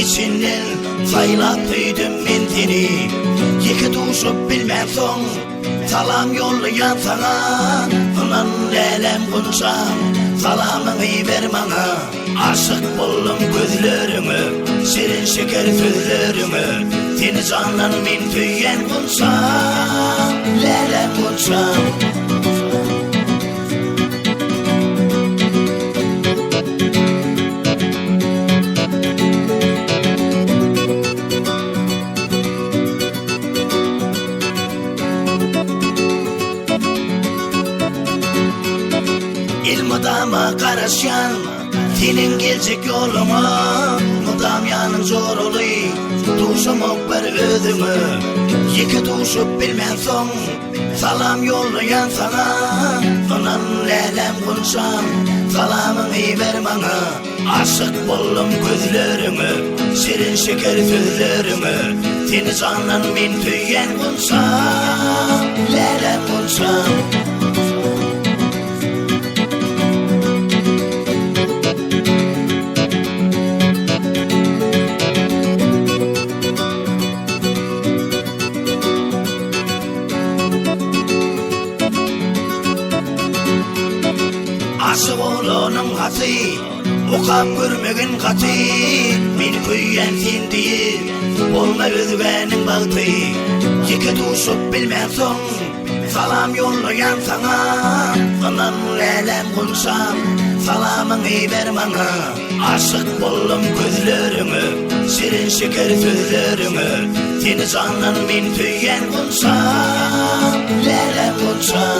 içinden saylap duydum men seni. Yeki tuşup bilmem son salam yollayan sana. Anan lelem kunçam salamını ver bana. Aşık buldum gözlerimi, şirin şeker sözlerimi. Seni canan men tüyen kunçam, lelem kunçam. Mudama karışan senin gelecek yoluma. Mudam yanın zor oluy tuşamok bir özümü. Yeki tuşup bilmen son salam yollayan sana. Anan lelem kunçam salamını ver bana. Aşık buldum gözlerimi, şirin şeker sözlerimi. Seni canan men tüyen kunçam, lelem kunçam. Aşık olanım katı, okap görmegin katı. Beni köyyen sen değil, olma özgenin baktı. Yeki tuşup bilmem son salam yollayan sana. Anan lelem kunçam salamını ver bana. Aşık buldum gözlerimi, şirin şeker sözlerimi. Seni canan men tüyen kunçam, lelem kunçam.